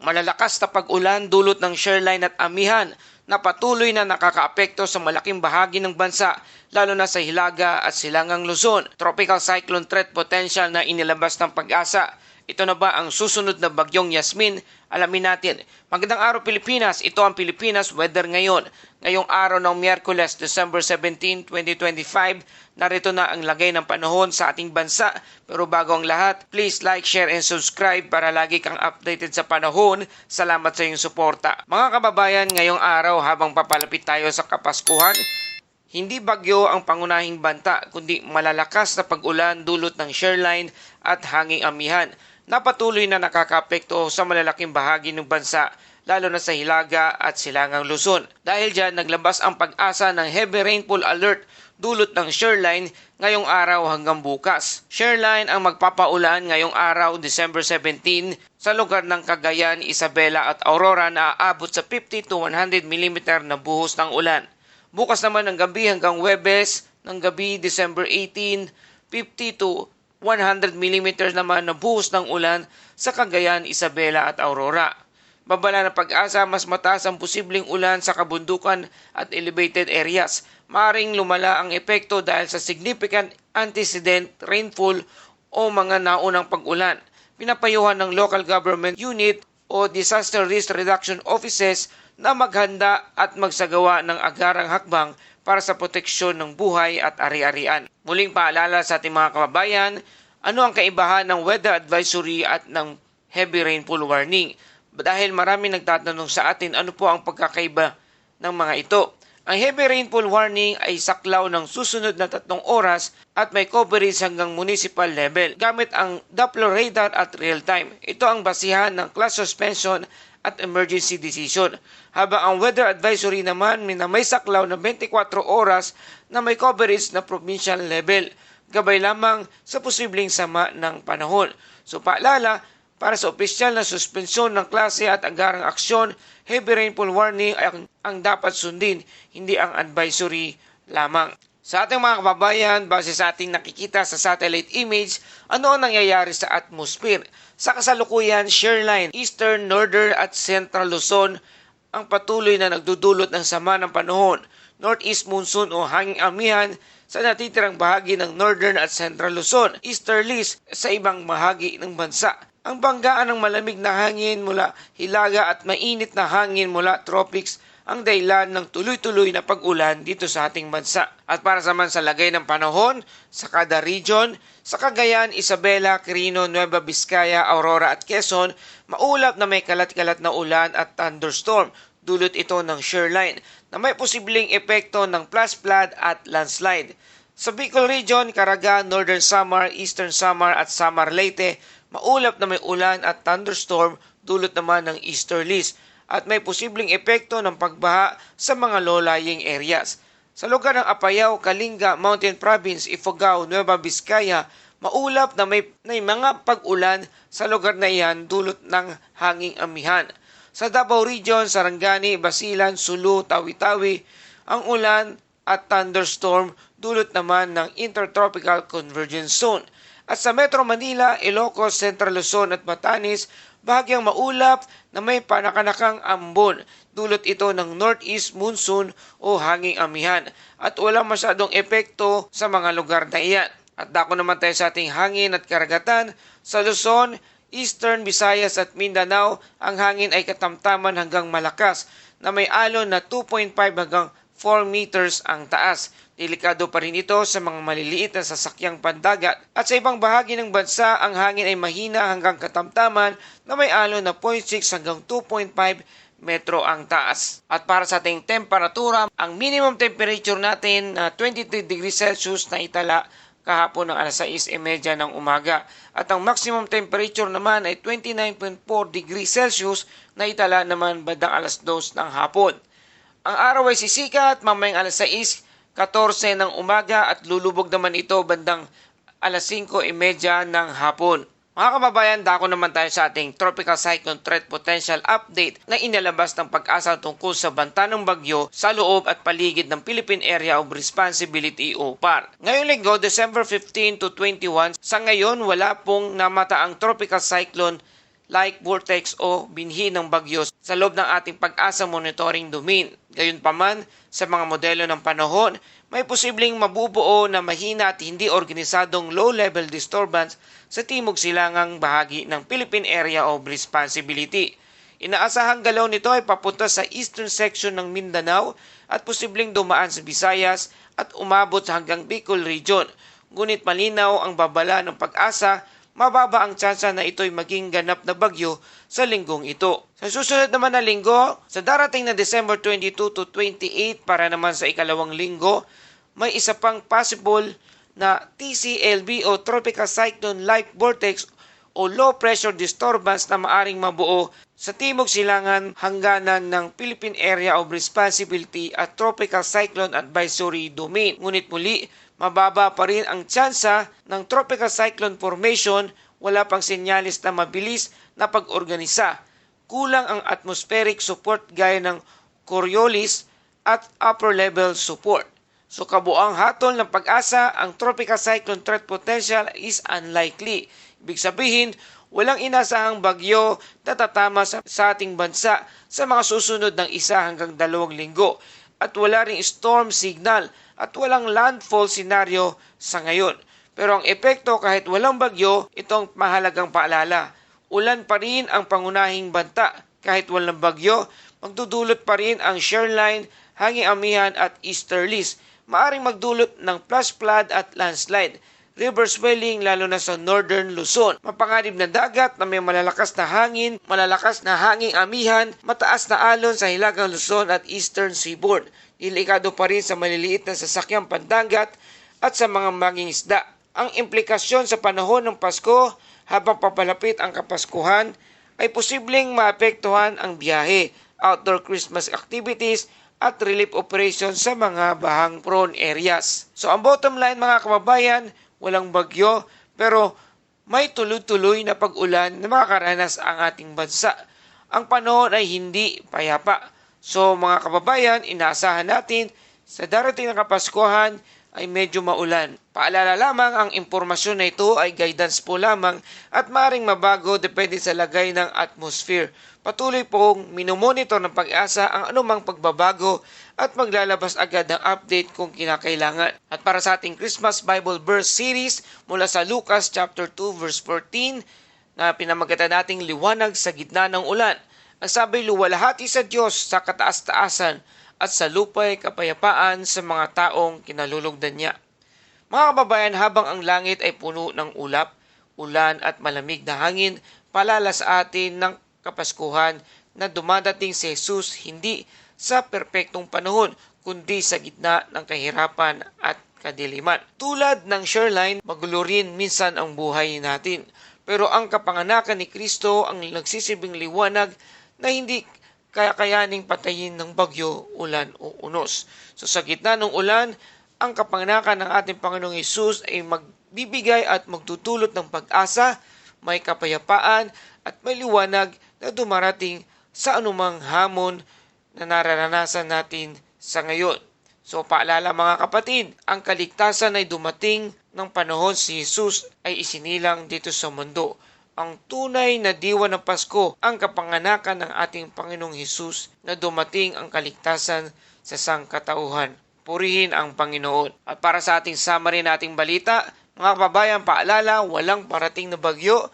Malalakas na pag-ulan dulot ng shoreline at amihan na patuloy na nakakaapekto sa malaking bahagi ng bansa, lalo na sa Hilaga at Silangang Luzon. Tropical cyclone threat potential na inilabas ng Pag-asa. Ito na ba ang susunod na bagyong Yasmin? Alamin natin. Magandang araw Pilipinas, ito ang Pilipinas Weather ngayon. Ngayong araw ng Miyerkules, December 17, 2025, narito na ang lagay ng panahon sa ating bansa. Pero bago ang lahat, please like, share, and subscribe para lagi kang updated sa panahon. Salamat sa iyong suporta. Mga kababayan, ngayong araw habang papalapit tayo sa Kapaskuhan, hindi bagyo ang pangunahing banta, kundi malalakas na pag-ulan dulot ng shoreline at hanging amihan na patuloy na nakakaapekto sa malalaking bahagi ng bansa, lalo na sa Hilaga at Silangang Luzon. Dahil dyan, naglabas ang Pag-asa ng heavy rainfall alert dulot ng shoreline ngayong araw hanggang bukas. Shoreline ang magpapaulan ngayong araw, December 17, sa lugar ng Cagayan, Isabela at Aurora na aabot sa 50 to 100 mm na buhos ng ulan. Bukas naman ng gabi hanggang Huwebes ng gabi, December 18, 50 to 100 mm naman na buhos ng ulan sa Cagayan, Isabela at Aurora. Babala ng Pag-asa, mas mataas ang posibleng ulan sa kabundukan at elevated areas. Maaring lumala ang epekto dahil sa significant antecedent rainfall o mga naunang pag-ulan. Pinapayuhan ng local government unit o disaster risk reduction offices na maghanda at magsagawa ng agarang hakbang para sa proteksyon ng buhay at ari-arian. Muling paalala sa ating mga kababayan, ano ang kaibahan ng weather advisory at ng heavy rainfall warning? Dahil marami nagtatanong sa atin ano po ang pagkakaiba ng mga ito. Ang heavy rainfall warning ay saklaw ng susunod na 3 oras at may coverage hanggang municipal level gamit ang Doppler radar at real-time. Ito ang basihan ng class suspension at emergency decision. Habang ang weather advisory naman na may saklaw na 24 oras na may coverage na provincial level, gabay lamang sa posibleng sama ng panahon. So paalala, para sa opisyal na suspensyon ng klase at agarang aksyon, heavy rainfall warning ay ang dapat sundin, hindi ang advisory lamang. Sa ating mga kababayan, base sa ating nakikita sa satellite image, ano ang nangyayari sa atmosphere? Sa kasalukuyan, shoreline, eastern, northern at central Luzon ang patuloy na nagdudulot ng sama ng panahon. Northeast monsoon o hanging amihan sa natitirang bahagi ng northern at central Luzon. Easterlies sa ibang bahagi ng bansa. Ang banggaan ng malamig na hangin mula Hilaga at mainit na hangin mula tropics ang dahilan ng tuloy-tuloy na pag-ulan dito sa ating bansa. At para sa lagay ng panahon sa kada region, sa Cagayan, Isabela, Quirino, Nueva Vizcaya, Aurora at Quezon, maulap na may kalat-kalat na ulan at thunderstorm. Dulot ito ng shoreline na may posibleng epekto ng flash flood at landslide. Sa Bicol Region, Caraga, Northern Samar, Eastern Samar at Samar Leyte, maulap na may ulan at thunderstorm dulot naman ng easterlies at may posibleng epekto ng pagbaha sa mga low-lying areas. Sa lugar ng Apayao, Kalinga, Mountain Province, Ifugao, Nueva Vizcaya, maulap na may mga pag-ulan sa lugar na iyan dulot ng hanging amihan. Sa Davao Region, Sarangani, Basilan, Sulu, Tawi-Tawi, ang ulan at thunderstorm dulot naman ng Intertropical Convergence Zone. At sa Metro Manila, Ilocos, Central Luzon at Batanes, bahagyang maulap na may panakanakang ambon. Dulot ito ng northeast monsoon o hanging amihan at walang masyadong epekto sa mga lugar na iyan. At dako naman tayo sa ating hangin at karagatan. Sa Luzon, Eastern Visayas at Mindanao, ang hangin ay katamtaman hanggang malakas na may alon na 2.5 hanggang 4 meters ang taas. Delikado pa rin ito sa mga maliliit na sasakyang pandagat at sa ibang bahagi ng bansa ang hangin ay mahina hanggang katamtaman na may alon na 0.6 hanggang 2.5 metro ang taas. At para sa ating temperatura, ang minimum temperature natin na 23 degrees Celsius na itala kahapon ng alas 6:30 ng umaga at ang maximum temperature naman ay 29.4 degrees Celsius na itala naman bandang alas 2 ng hapon. Ang araw ay sisikat mamayang alas 6:14 ng umaga at lulubog naman ito bandang alas 5:30 ng hapon. Mga kababayan, dako naman tayo sa ating Tropical Cyclone Threat Potential Update na inilabas ng Pag-asa tungkol sa banta ng bagyo sa loob at paligid ng Philippine Area of Responsibility o PAR. Ngayong linggo, December 15 to 21, sa ngayon wala pong namataang tropical cyclone like vortex o binhi ng bagyo sa loob ng ating Pag-asa monitoring domain. Gayunpaman, sa mga modelo ng panahon, may posibleng mabubuo na mahina at hindi organisadong low-level disturbance sa timog silangang bahagi ng Philippine Area of Responsibility. Inaasahang galaw nito ay papunta sa eastern section ng Mindanao at posibleng dumaan sa Visayas at umabot hanggang Bicol Region. Ngunit malinaw ang babala ng Pag-asa, mababa ang tsansa na ito'y maging ganap na bagyo sa linggong ito. Sa susunod naman na linggo, sa darating na December 22 to 28 para naman sa ikalawang linggo, may isa pang possible na TCLB o Tropical Cyclone Like Vortex o Low Pressure Disturbance na maaring mabuo sa timog silangan hangganan ng Philippine Area of Responsibility at Tropical Cyclone Advisory Domain. Ngunit muli, mababa pa rin ang tsansa ng Tropical Cyclone Formation, wala pang senyalis na mabilis na pag-organisa. Kulang ang atmospheric support gaya ng Coriolis at upper level support. So kabuang hatol ng Pag-asa, ang Tropical Cyclone Threat Potential is unlikely. Ibig sabihin, walang inasahang bagyo na tatama sa ating bansa sa mga susunod ng 1 hanggang 2 linggo. At wala ring storm signal at walang landfall scenario sa ngayon. Pero ang epekto kahit walang bagyo, itong mahalagang paalala. Ulan pa rin ang pangunahing banta. Kahit walang bagyo, magdudulot pa rin ang shoreline, hanging amihan at easterlies. Maaring magdulot ng flash flood at landslide. River swelling lalo na sa northern Luzon. Mapanganib na dagat na may malalakas na hanging amihan, mataas na alon sa hilagang Luzon at eastern seaboard. Delikado pa rin sa maliliit na sasakyang pandagat at sa mga mangingisda. Ang implikasyon sa panahon ng Pasko habang papalapit ang Kapaskuhan ay posibleng maapektuhan ang biyahe, outdoor Christmas activities at relief operations sa mga bahang-prone areas. So ang bottom line mga kababayan, walang bagyo pero may tuloy-tuloy na pag-ulan na makakaranas ang ating bansa. Ang panahon ay hindi payapa. So mga kababayan, inaasahan natin sa darating na Kapaskuhan ay medyo maulan. Paalala lamang, ang impormasyon na ito ay guidance po lamang at maaaring mabago depende sa lagay ng atmosphere. Patuloy pong minomonitor ng Pag-asa ang anumang pagbabago at maglalabas agad ng update kung kinakailangan. At para sa ating Christmas Bible Verse Series mula sa Lucas chapter 2 verse 14 na pinamagatan nating liwanag sa gitna ng ulan. Ang sabi, luwalhati sa Diyos sa kataas-taasan at sa lupa'y kapayapaan sa mga taong kinalulugdan niya. Mga kababayan, habang ang langit ay puno ng ulap, ulan at malamig na hangin, palala sa atin ng Kapaskuhan na dumadating si Jesus hindi sa perpektong panahon, kundi sa gitna ng kahirapan at kadiliman. Tulad ng shoreline, magulo rin minsan ang buhay natin. Pero ang kapanganakan ni Kristo ang nagsisibing liwanag na hindi kakayaning patayin ng bagyo, ulan o unos. So sa gitna ng ulan, ang kapanganakan ng ating Panginoong Hesus ay magbibigay at magtutulot ng pag-asa, may kapayapaan at may liwanag na dumarating sa anumang hamon na nararanasan natin sa ngayon. So paalala mga kapatid, ang kaligtasan ay dumating ng panahon si Jesus ay isinilang dito sa mundo. Ang tunay na diwa ng Pasko, ang kapanganakan ng ating Panginoong Hesus na dumating ang kaligtasan sa sangkatauhan. Purihin ang Panginoon. At para sa ating summary nating balita, mga kababayan, paalala, walang parating na bagyo.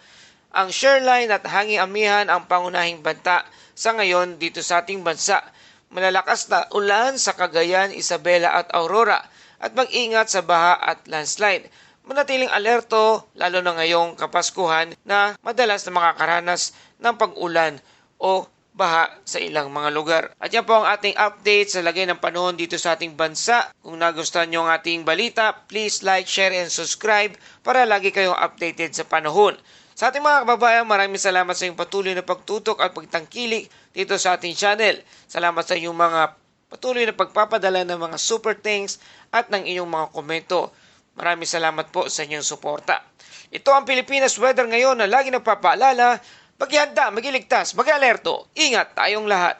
Ang shoreline at hanging amihan ang pangunahing banta sa ngayon dito sa ating bansa. Malalakas na ulan sa Cagayan, Isabela at Aurora at mag-ingat sa baha at landslide. Manatiling alerto lalo na ngayong Kapaskuhan na madalas na makakaranas ng pag-ulan o baha sa ilang mga lugar. At yan po ang ating update sa lagay ng panahon dito sa ating bansa. Kung nagustuhan nyo ang ating balita, please like, share, and subscribe para lagi kayong updated sa panahon. Sa ating mga kababayan, maraming salamat sa iyong patuloy na pagtutok at pagtangkilik dito sa ating channel. Salamat sa iyong mga patuloy na pagpapadala ng mga super thanks at ng iyong mga komento. Maraming salamat po sa inyong suporta. Ito ang Pilipinas Weather ngayon na lagi nagpapaalala, maghihanda, magiligtas, mag-alerto. Ingat tayong lahat.